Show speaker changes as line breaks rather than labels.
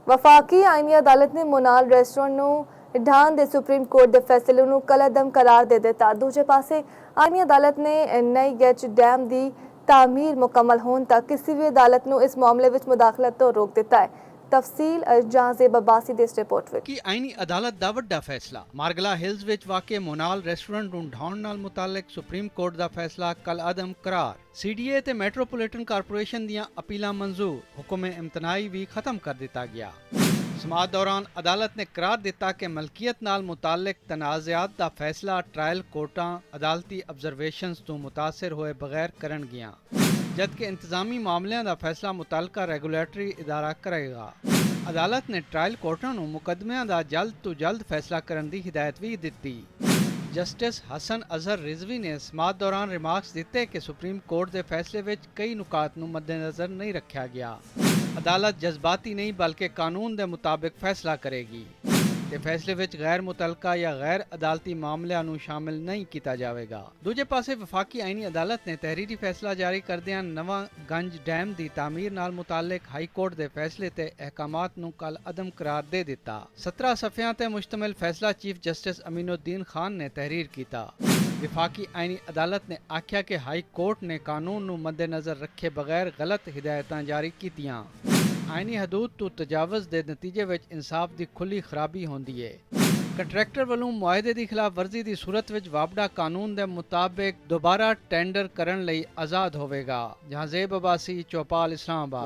ਵਫਾਕੀ ਆਈਨੀ ਅਦਾਲਤ ਨੇ ਮੋਨਾਲ ਰੈਸਟੋਰੈਂਟ ਨੂੰ ਢਾਣ ਦੇ ਸੁਪਰੀਮ ਕੋਰਟ ਦੇ ਫੈਸਲੇ ਨੂੰ ਕਲਅਦਮ ਕਰਾਰ ਦੇ ਦਿੱਤਾ। ਦੂਜੇ ਪਾਸੇ ਆਈਨੀ ਅਦਾਲਤ ਨੇ ਨਈ ਗੈਚ ਡੈਮ ਦੀ ਤਾਮੀਰ ਮੁਕੰਮਲ ਹੋਣ ਤੱਕ ਕਿਸੇ ਵੀ ਅਦਾਲਤ ਨੂੰ ਇਸ ਮਾਮਲੇ ਵਿੱਚ ਮੁਦਾਖਲਤ ਤੋਂ ਰੋਕ ਦਿੱਤਾ ਹੈ। ਤਫਸੀਲ ਜਹਾਜ਼ੇਬ ਅब्बासी ਦੀ ਇਸ ਰਿਪੋਰਟ ਵਿੱਚ।
ਕਿ ਆਈਨੀ ਅਦਾਲਤ ਦਾ ਵੱਡਾ ਫੈਸਲਾ। ਮਾਰਗਲਾ ਹਿਲਜ਼ ਵਿੱਚ ਵਾਕਿਆ ਮੋਨਾਲ ਰੈਸਟੋਰੈਂਟ ਨੂੰ ਢਾਉਣ ਨਾਲ ਮੁਤਾਲਕ ਸੁਪਰੀਮ ਕੋਰਟ ਦਾ ਫੈਸਲਾ ਕਲਅਦਮ ਕਰਾਰ। ਸੀਡੀਏ ਤੇ ਮੈਟਰੋਪੋਲੀਟਨ ਕਾਰਪੋਰੇਸ਼ਨ ਦੀਆਂ ਅਪੀਲਾਂ ਮਨਜ਼ੂਰ। ਹੁਕਮ ਇਮਤਨਾਈ ਵੀ ਖਤਮ ਕਰ ਦਿੱਤਾ ਗਿਆ। ਸਮਾਅਤ ਦੌਰਾਨ ਅਦਾਲਤ ਨੇ ਕਰਾਰ ਦਿੱਤਾ ਕਿ ਮਲਕੀਅਤ ਨਾਲ ਮੁਤਾਲਕ ਤਨਾਜ਼ਾਤ ਦਾ ਫੈਸਲਾ ਟਰਾਇਲ ਕੋਰਟਾਂ ਅਦਾਲਤੀ ਅਬਜ਼ਰਵੇਸ਼ਨਸ ਤੋਂ ਮੁਤਾਸਰ ਹੋਏ ਬਗੈਰ ਕਰਨਗੀਆਂ, ਜਦਕਿ ਇੰਤਜ਼ਾਮੀ ਮਾਮਲਿਆਂ ਦਾ ਫੈਸਲਾ ਮੁਤਲਕਾ ਰੈਗੂਲੇਟਰੀ ਇਦਾਰਾ ਕਰੇਗਾ। ਅਦਾਲਤ ਨੇ ਟਰਾਇਲ ਕੋਰਟਾਂ ਨੂੰ ਮੁਕੱਦਮਿਆਂ ਦਾ ਜਲਦ ਤੋਂ ਜਲਦ ਫੈਸਲਾ ਕਰਨ ਦੀ ਹਿਦਾਇਤ ਵੀ ਦਿੱਤੀ। ਜਸਟਿਸ ਹਸਨ ਅਜ਼ਹਰ ਰਿਜ਼ਵੀ ਨੇ ਸਮਾਅਤ ਦੌਰਾਨ ਰਿਮਾਰਕਸ ਦਿੱਤੇ ਕਿ ਸੁਪਰੀਮ ਕੋਰਟ ਦੇ ਫੈਸਲੇ ਵਿੱਚ ਕਈ ਨੁਕਾਤ ਨੂੰ ਮੱਦੇਨਜ਼ਰ ਨਹੀਂ ਰੱਖਿਆ ਗਿਆ। ਅਦਾਲਤ ਜਜ਼ਬਾਤੀ ਨਹੀਂ ਬਲਕਿ ਕਾਨੂੰਨ ਦੇ ਮੁਤਾਬਿਕ ਫੈਸਲਾ ਕਰੇਗੀ ਤੇ ਫੈਸਲੇ ਵਿੱਚ ਗੈਰ ਮੁਤਲਕਾ ਜਾਂ ਗੈਰ ਅਦਾਲਤੀ ਮਾਮਲਿਆਂ ਨੂੰ ਸ਼ਾਮਿਲ ਨਹੀਂ ਕੀਤਾ ਜਾਵੇਗਾ। ਦੂਜੇ ਪਾਸੇ ਵਫਾਕੀ ਆਈਨੀ ਅਦਾਲਤ ਨੇ ਤਹਿਰੀਰੀ ਫੈਸਲਾ ਜਾਰੀ ਕਰਦਿਆਂ ਨਵਾਂ ਗੰਜ ਡੈਮ ਦੀ ਤਾਮੀਰ ਨਾਲ ਮੁਤਾਲਕ ਹਾਈ ਕੋਰਟ ਦੇ ਫੈਸਲੇ ਤੇ ਅਹਿਕਾਮਾਤ ਨੂੰ ਕੱਲ ਅਦਮ ਕਰਾਰ ਦੇ ਦਿੱਤਾ। 17 ਸਫ਼ਿਆਂ ਤੇ ਮੁਸ਼ਤਮਿਲ ਫੈਸਲਾ ਚੀਫ ਜਸਟਿਸ ਅਮੀਨੁद्दीन ਖਾਨ ਨੇ ਤਹਿਰੀਰ ਕੀਤਾ। ਵਿਫਾਕੀ ਆਈਨੀ ਅਦਾਲਤ ਨੇ ਆਖਿਆ ਕਿ ਹਾਈ ਕੋਰਟ ਨੇ ਕਾਨੂੰਨ ਨੂੰ ਮੱਦੇਨਜ਼ਰ ਰੱਖੇ ਬਗੈਰ ਗਲਤ ਹਿਦਾਇਤਾਂ ਜਾਰੀ ਕੀਤੀਆਂ। ਆਈਨੀ ਹਦੂਦ ਤੋਂ ਤਜਾਵਜ਼ ਦੇ ਨਤੀਜੇ ਵਿੱਚ ਇਨਸਾਫ ਦੀ ਖੁੱਲੀ ਖਰਾਬੀ ਹੁੰਦੀ ਹੈ। ਕੰਟਰੈਕਟਰ ਵੱਲੋਂ ਮੁਆਹਦੇ ਦੀ ਖਿਲਾਫ ਵਰਜ਼ੀ ਦੀ ਸੂਰਤ ਵਿੱਚ ਵਾਪਡਾ ਕਾਨੂੰਨ ਦੇ ਮੁਤਾਬਿਕ ਦੁਬਾਰਾ ਟੈਂਡਰ ਕਰਨ ਲਈ ਆਜ਼ਾਦ ਹੋਵੇਗਾ। ਜਹਾਜ਼ੇਬ अब्बासी, चौपाल, इस्लामाबाद।